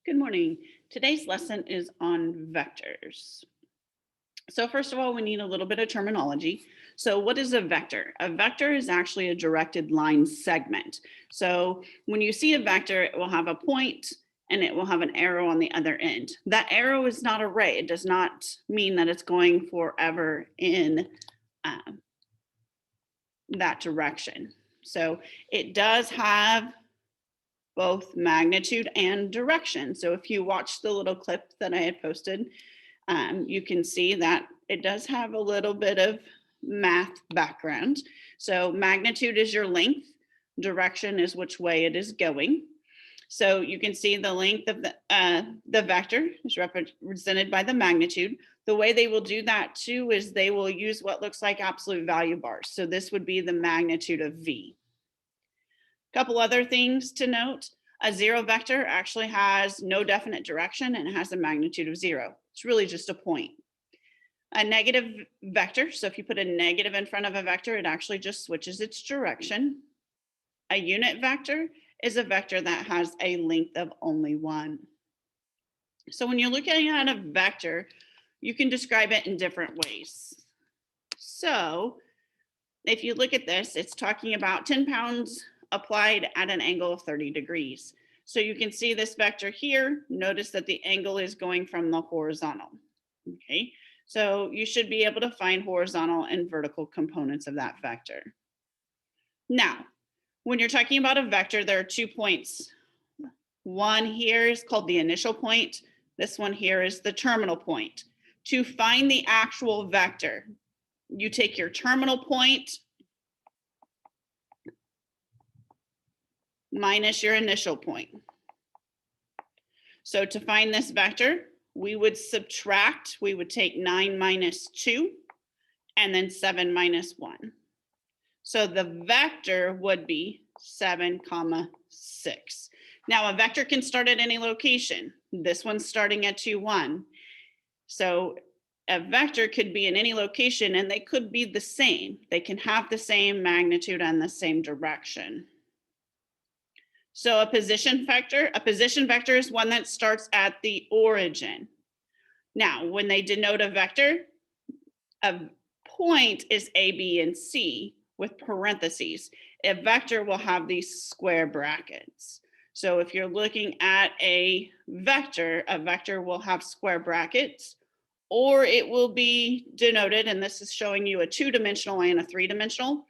Good morning. Today's lesson is on vectors. So first of all, we need a little bit of terminology. So what is a vector? A vector is actually a directed line segment. So when you see a vector, it will have a point and it will have an arrow on the other end. That arrow is not a ray. It does not mean that it's going forever in that direction. So it does have both magnitude and direction. So if you watch the little clip that I had posted, you can see that it does have a little bit of math background. So magnitude is your length, direction is which way it is going. So you can see the length of the vector is represented by the magnitude. The way they will do that too is they will use what looks like absolute value bars. So this would be the magnitude of V. Couple other things to note. A zero vector actually has no definite direction and it has a magnitude of 0. It's really just a point. A negative vector, so if you put a negative in front of a vector, it actually just switches its direction. A unit vector is a vector that has a length of only 1. So when you're looking at a vector, you can describe it in different ways. So if you look at this, it's talking about 10 pounds applied at an angle of 30 degrees. So you can see this vector here. Notice that the angle is going from the horizontal. Okay, so you should be able to find horizontal and vertical components of that vector. Now, when you're talking about a vector, there are 2 points. One here is called the initial point. This one here is the terminal point. To find the actual vector, you take your terminal point minus your initial point. So to find this vector, we would subtract, we would take 9 minus 2 and then 7 minus 1. So the vector would be 7, 6. Now a vector can start at any location. This one's starting at 2, 1. So a vector could be in any location and they could be the same. They can have the same magnitude and the same direction. So a position vector is one that starts at the origin. Now, when they denote a vector, a point is A, B, and C with parentheses. A vector will have these square brackets. So if you're looking at a vector will have square brackets, or it will be denoted, and this is showing you a 2-dimensional and a 3-dimensional.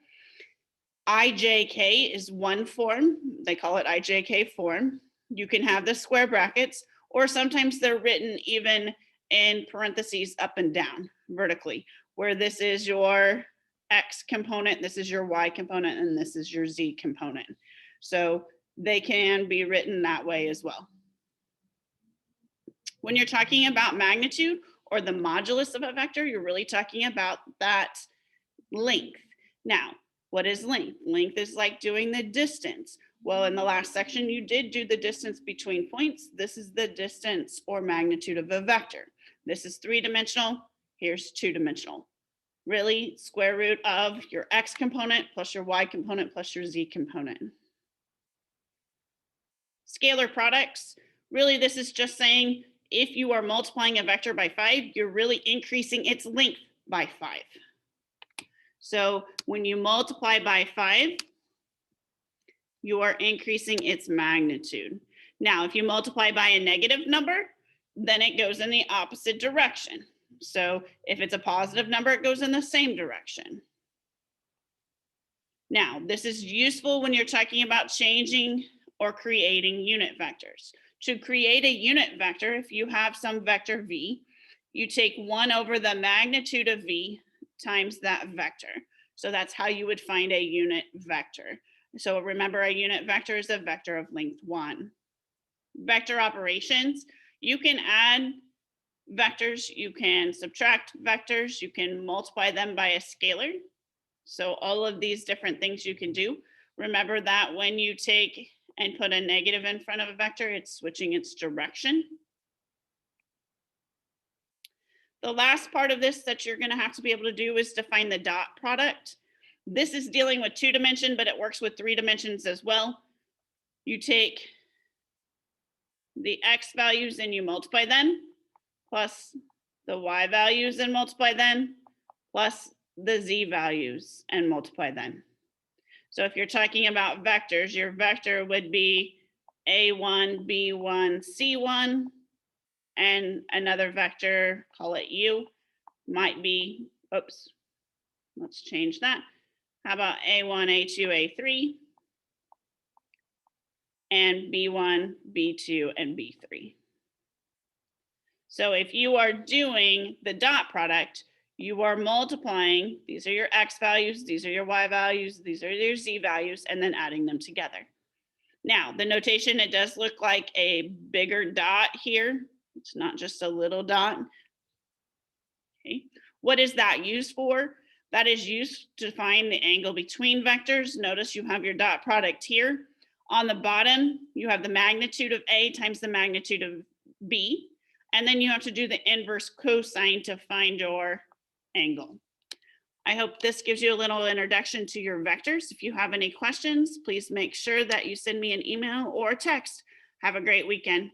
IJK is one form. They call it IJK form. You can have the square brackets, or sometimes they're written even in parentheses up and down vertically, where this is your X component, this is your Y component, and this is your Z component. So they can be written that way as well. When you're talking about magnitude or the modulus of a vector, you're really talking about that length. Now, what is length? Length is like doing the distance. Well, in the last section, you did do the distance between points. This is the distance or magnitude of a vector. This is 3-dimensional. Here's 2-dimensional. Really, square root of your X component plus your Y component plus your Z component. Scalar products. Really, this is just saying if you are multiplying a vector by 5, you're really increasing its length by 5. So when you multiply by 5, you are increasing its magnitude. Now, if you multiply by a negative number, then it goes in the opposite direction. So if it's a positive number, it goes in the same direction. Now, this is useful when you're talking about changing or creating unit vectors. To create a unit vector, if you have some vector V, you take 1 over the magnitude of V times that vector. So that's how you would find a unit vector. So remember, a unit vector is a vector of length 1. Vector operations, you can add vectors, you can subtract vectors, you can multiply them by a scalar. So all of these different things you can do. Remember that when you take and put a negative in front of a vector, it's switching its direction. The last part of this that you're going to have to be able to do is define the dot product. This is dealing with 2 dimension, but it works with 3 dimensions as well. You take the X values and you multiply them, plus the Y values and multiply them, plus the Z values and multiply them. So if you're talking about vectors, your vector would be A1, B1, C1, and another vector, call it U, might be, oops, let's change that. How about A1, A2, A3, and B1, B2, and B3. So if you are doing the dot product, you are multiplying, these are your X values, these are your Y values, these are your Z values, and then adding them together. Now, the notation, it does look like a bigger dot here. It's not just a little dot. Okay. What is that used for? That is used to find the angle between vectors. Notice you have your dot product here. On the bottom, you have the magnitude of A times the magnitude of B. And then you have to do the inverse cosine to find your angle. I hope this gives you a little introduction to your vectors. If you have any questions, please make sure that you send me an email or a text. Have a great weekend.